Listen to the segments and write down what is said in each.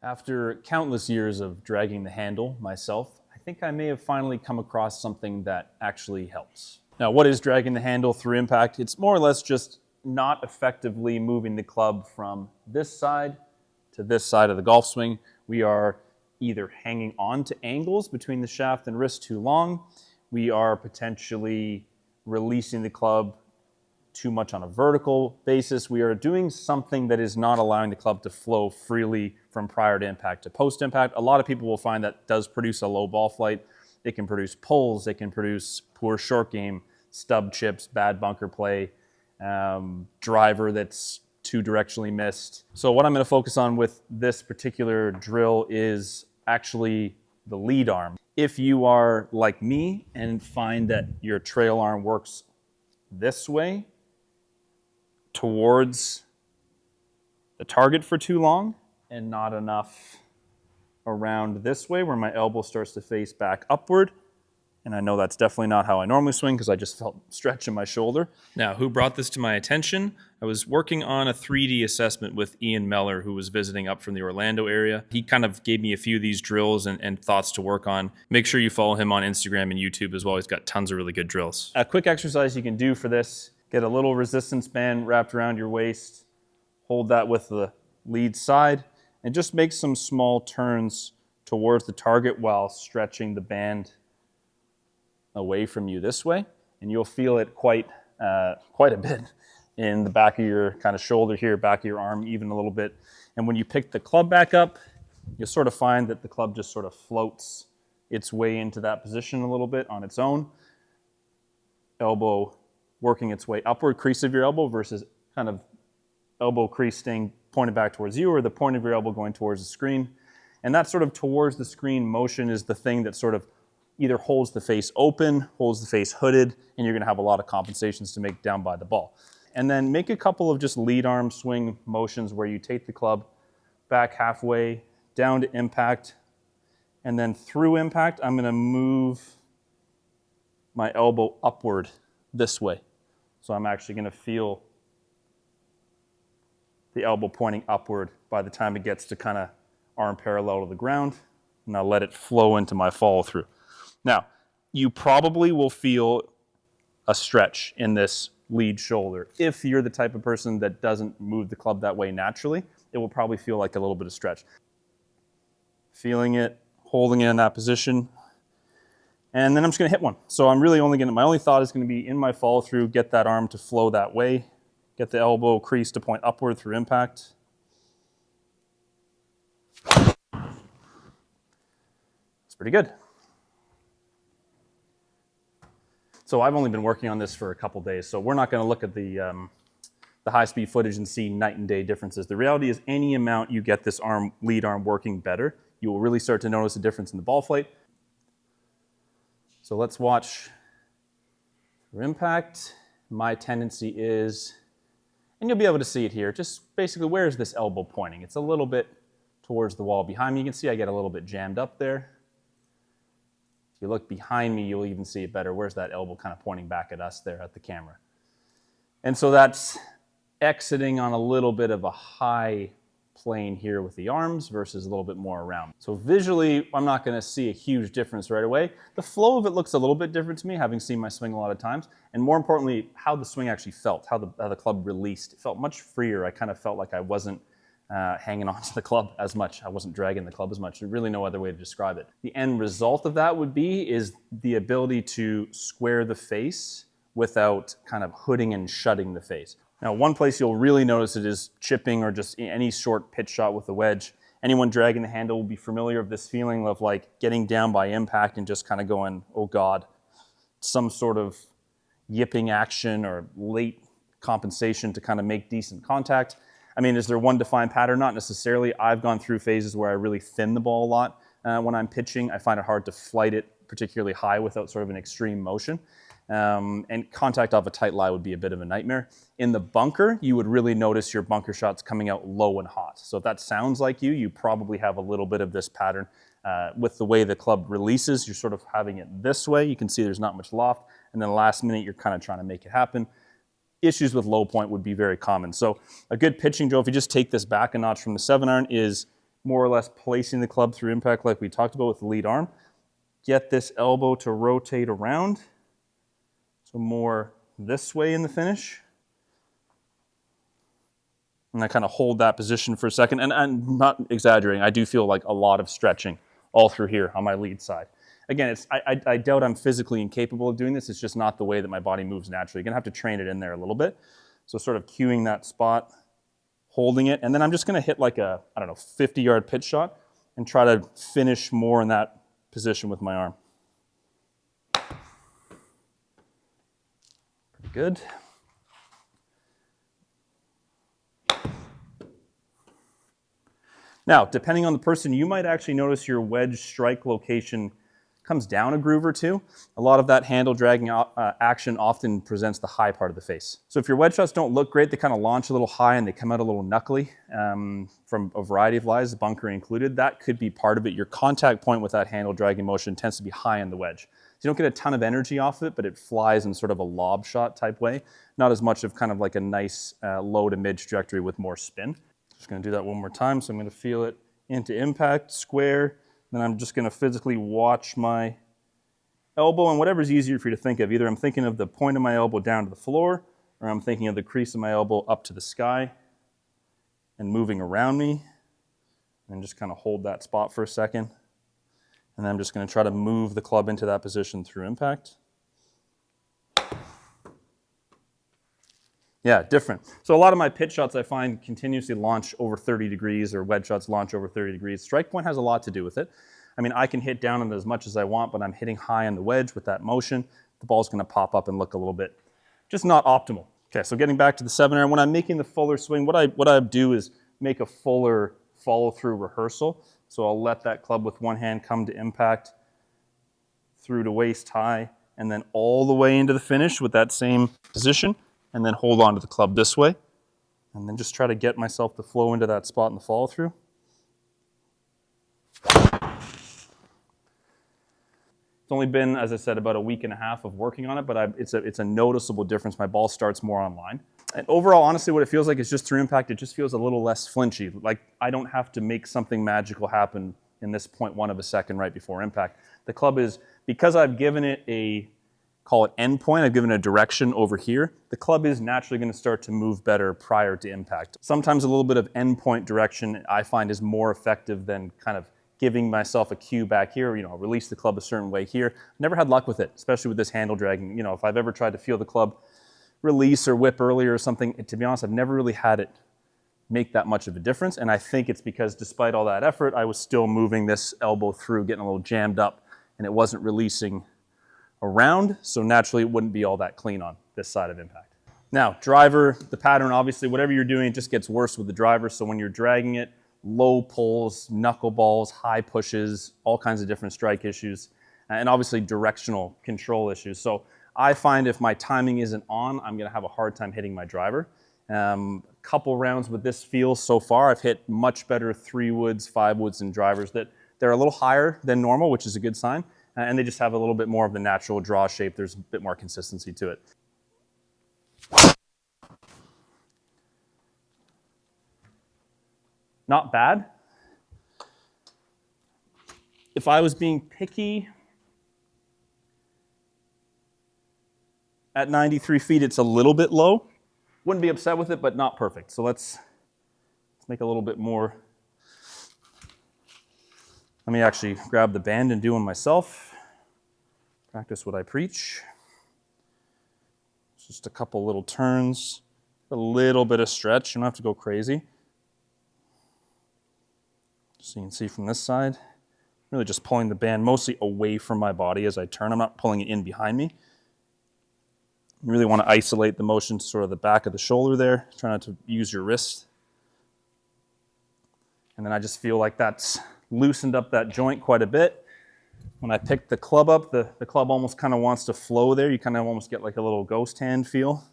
After countless years of dragging the handle myself, I think I may have finally come across something that actually helps. Now, what is dragging the handle through impact? It's more or less just not effectively moving the club from this side to this side of the golf swing. We are either hanging on to angles between the shaft and wrist too long. We are potentially releasing the club too much on a vertical basis. We are doing something that is not allowing the club to flow freely from prior to impact to post impact. A lot of people will find that does produce a low ball flight. It can produce pulls, it can produce poor short game, stub chips, bad bunker play, driver that's too directionally missed. So what I'm going to focus on with this particular drill is actually the lead arm. If you are like me and find that your trail arm works this way towards the target for too long and not enough around this way where my elbow starts to face back upward, and I know that's definitely not how I normally swing because I just felt stretch in my shoulder. Now, who brought this to my attention? I was working on a 3D assessment with Ian Meller, who was visiting up from the Orlando area. He kind of gave me a few of these drills and thoughts to work on. Make sure you follow him on Instagram and YouTube as well. He's got tons of really good drills. A quick exercise you can do for this, get a little resistance band wrapped around your waist, hold that with the lead side, and just make some small turns towards the target while stretching the band away from you this way, and you'll feel it quite a bit in the back of your kind of shoulder here, back of your arm, even a little bit. And when you pick the club back up, you'll sort of find that the club just sort of floats its way into that position a little bit on its own. Elbow working its way upward, crease of your elbow versus kind of elbow crease staying pointed back towards you, or the point of your elbow going towards the screen. And that sort of towards the screen motion is the thing that sort of either holds the face open, holds the face hooded, and you're going to have a lot of compensations to make down by the ball. And then make a couple of just lead arm swing motions where you take the club back halfway, down to impact, and then through impact, I'm going to move my elbow upward this way. So I'm actually going to feel the elbow pointing upward by the time it gets to kind of arm parallel to the ground, and I'll let it flow into my follow through. Now, you probably will feel a stretch in this lead shoulder. If you're the type of person that doesn't move the club that way naturally, it will probably feel like a little bit of stretch. Feeling it, holding it in that position, and then I'm just going to hit one. So I'm really only going to, my only thought is going to be in my follow through, get that arm to flow that way, get the elbow crease to point upward through impact. It's pretty good. So I've only been working on this for a couple days, so we're not going to look at the high-speed footage and see night and day differences. The reality is any amount you get this lead arm working better, you will really start to notice a difference in the ball flight. So let's watch for impact. My tendency is, and you'll be able to see it here, just basically where is this elbow pointing? It's a little bit towards the wall behind me. You can see I get a little bit jammed up there. If you look behind me, you'll even see it better. Where's that elbow kind of pointing back at us there at the camera? And so that's exiting on a little bit of a high plane here with the arms versus a little bit more around. So visually, I'm not going to see a huge difference right away. The flow of it looks a little bit different to me, having seen my swing a lot of times. And more importantly, how the swing actually felt, how the club released. It felt much freer. I kind of felt like I wasn't hanging on to the club as much. I wasn't dragging the club as much. There's really no other way to describe it. The end result of that would be is the ability to square the face without kind of hooding and shutting the face. Now, one place you'll really notice it is chipping or just any short pitch shot with the wedge. Anyone dragging the handle will be familiar of this feeling of like getting down by impact and just kind of going, oh God, some sort of yipping action or late compensation to kind of make decent contact. I mean, is there one defined pattern? Not necessarily. I've gone through phases where I really thin the ball a lot when I'm pitching. I find it hard to flight it particularly high without sort of an extreme motion. And contact off a tight lie would be a bit of a nightmare. In the bunker, you would really notice your bunker shots coming out low and hot. So if that sounds like you probably have a little bit of this pattern. With the way the club releases, you're sort of having it this way. You can see there's not much loft. And then last minute, you're kind of trying to make it happen. Issues with low point would be very common. So a good pitching drill, if you just take this back a notch from the 7-iron, is more or less placing the club through impact like we talked about with the lead arm. Get this elbow to rotate around, so more this way in the finish. And I kind of hold that position for a second. And I'm not exaggerating. I do feel like a lot of stretching all through here on my lead side. Again, I doubt I'm physically incapable of doing this. It's just not the way that my body moves naturally. You're going to have to train it in there a little bit. So sort of cueing that spot, holding it. And then I'm just going to hit like a, 50-yard pitch shot and try to finish more in that position with my arm. Pretty good. Now, depending on the person, you might actually notice your wedge strike location comes down a groove or two. A lot of that handle dragging action often presents the high part of the face. So if your wedge shots don't look great, they kind of launch a little high and they come out a little knuckly from a variety of lies, bunkering included. That could be part of it. Your contact point with that handle dragging motion tends to be high in the wedge. So you don't get a ton of energy off it, but it flies in sort of a lob shot type way. Not as much of kind of like a nice low to mid trajectory with more spin. Just going to do that one more time. So I'm going to feel it into impact, square. Then I'm just going to physically watch my elbow and whatever's easier for you to think of. Either I'm thinking of the point of my elbow down to the floor, or I'm thinking of the crease of my elbow up to the sky and moving around me. And just kind of hold that spot for a second. And then I'm just going to try to move the club into that position through impact. Yeah, different. So a lot of my pitch shots I find continuously launch over 30 degrees, or wedge shots launch over 30 degrees. Strike point has a lot to do with it. I mean, I can hit down on it as much as I want, but I'm hitting high on the wedge with that motion. The ball's going to pop up and look a little bit just not optimal. Okay, so getting back to the 7-iron, when I'm making the fuller swing, what I do is make a fuller follow-through rehearsal. So I'll let that club with one hand come to impact through to waist high, and then all the way into the finish with that same position. And then hold on to the club this way, and then just try to get myself to flow into that spot in the follow through. It's only been, as I said, about a week and a half of working on it, but it's a noticeable difference. My ball starts more on line. And overall, honestly, what it feels like is just through impact, it just feels a little less flinchy. Like I don't have to make something magical happen in this 0.1 of a second right before impact. The club is, because I've given it a, call it end point, I've given a direction over here, the club is naturally going to start to move better prior to impact. Sometimes a little bit of end point direction I find is more effective than kind of giving myself a cue back here, release the club a certain way here. Never had luck with it, especially with this handle dragging. If I've ever tried to feel the club release or whip earlier or something, to be honest, I've never really had it make that much of a difference. And I think it's because despite all that effort, I was still moving this elbow through, getting a little jammed up, and it wasn't releasing around, so naturally it wouldn't be all that clean on this side of impact. Now, driver, the pattern, obviously, whatever you're doing, it just gets worse with the driver. So when you're dragging it, low pulls, knuckleballs, high pushes, all kinds of different strike issues, and obviously directional control issues. So I find if my timing isn't on, I'm going to have a hard time hitting my driver. Couple rounds with this feel so far, I've hit much better 3-woods, 5-woods, and drivers that they're a little higher than normal, which is a good sign. And they just have a little bit more of the natural draw shape. There's a bit more consistency to it. Not bad. If I was being picky, at 93 feet, it's a little bit low. Wouldn't be upset with it, but not perfect. So let's make a little bit more. Let me actually grab the band and do one myself. Practice what I preach. Just a couple little turns, a little bit of stretch. You don't have to go crazy. So you can see from this side, really just pulling the band mostly away from my body as I turn. I'm not pulling it in behind me. You really want to isolate the motion to sort of the back of the shoulder there. Try not to use your wrist. And then I just feel like that's loosened up that joint quite a bit. When I pick the club up, the club almost kind of wants to flow there. You kind of almost get like a little ghost hand feel.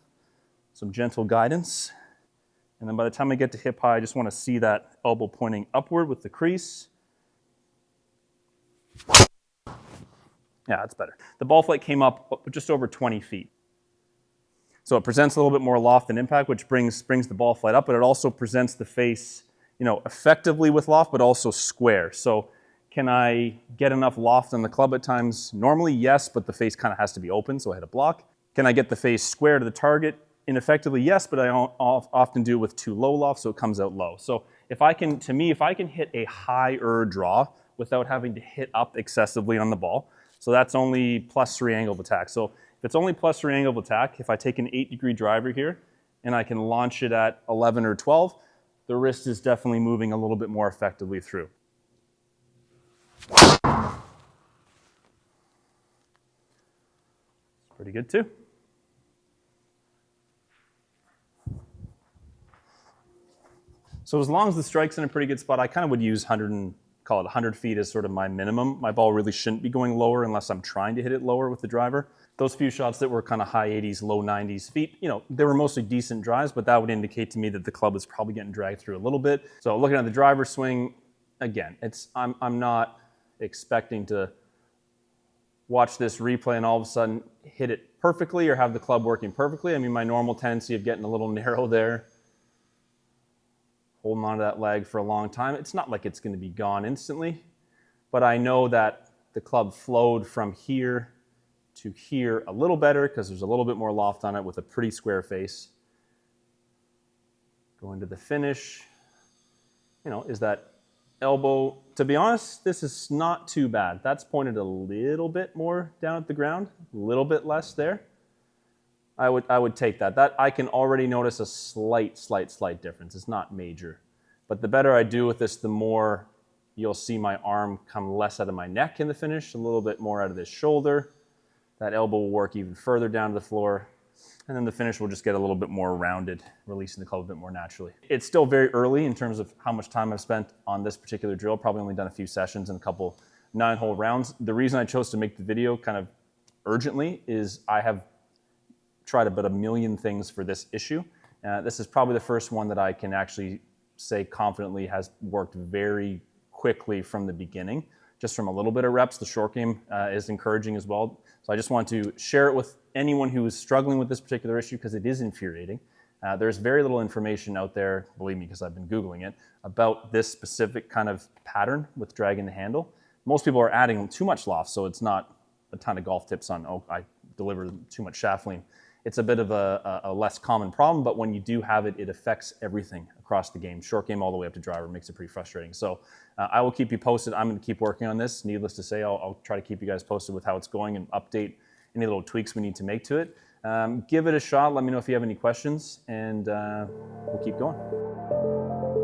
Some gentle guidance. And then by the time I get to hip high, I just want to see that elbow pointing upward with the crease. Yeah, that's better. The ball flight came up just over 20 feet. So it presents a little bit more loft than impact, which brings the ball flight up, but it also presents the face effectively with loft, but also square. So can I get enough loft on the club at times? Normally, yes, but the face kind of has to be open, so I hit a block. Can I get the face square to the target? Ineffectively, yes, but I often do it with too low loft, so it comes out low. So if I can hit a higher draw without having to hit up excessively on the ball, so that's only +3 angle of attack. So if it's only +3 angle of attack, if I take an 8-degree driver here and I can launch it at 11 or 12, the wrist is definitely moving a little bit more effectively through. Pretty good too. So as long as the strike's in a pretty good spot, I kind of would use 100 feet as sort of my minimum. My ball really shouldn't be going lower unless I'm trying to hit it lower with the driver. Those few shots that were kind of high 80s, low 90s feet, they were mostly decent drives, but that would indicate to me that the club is probably getting dragged through a little bit. So looking at the driver swing, again, I'm not expecting to watch this replay and all of a sudden hit it perfectly or have the club working perfectly. I mean, my normal tendency of getting a little narrow there, holding onto that leg for a long time, it's not like it's going to be gone instantly, but I know that the club flowed from here to here a little better because there's a little bit more loft on it with a pretty square face. Going to the finish, is that elbow, to be honest, this is not too bad. That's pointed a little bit more down at the ground, a little bit less there. I would take that. That I can already notice a slight difference. It's not major. But the better I do with this, the more you'll see my arm come less out of my neck in the finish, a little bit more out of this shoulder. That elbow will work even further down to the floor. And then the finish will just get a little bit more rounded, releasing the club a bit more naturally. It's still very early in terms of how much time I've spent on this particular drill. Probably only done a few sessions and a couple 9-hole rounds. The reason I chose to make the video kind of urgently is I have tried about 1 million things for this issue. This is probably the first one that I can actually say confidently has worked very quickly from the beginning. Just from a little bit of reps, the short game is encouraging as well. So I just want to share it with anyone who is struggling with this particular issue because it is infuriating. There's very little information out there, believe me, because I've been Googling it, about this specific kind of pattern with dragging the handle. Most people are adding too much loft, so it's not a ton of golf tips on, I deliver too much shaft lean. It's a bit of a less common problem, but when you do have it, it affects everything across the game. Short game all the way up to driver makes it pretty frustrating. So I will keep you posted. I'm going to keep working on this. Needless to say, I'll try to keep you guys posted with how it's going and update any little tweaks we need to make to it. Give it a shot. Let me know if you have any questions, and we'll keep going.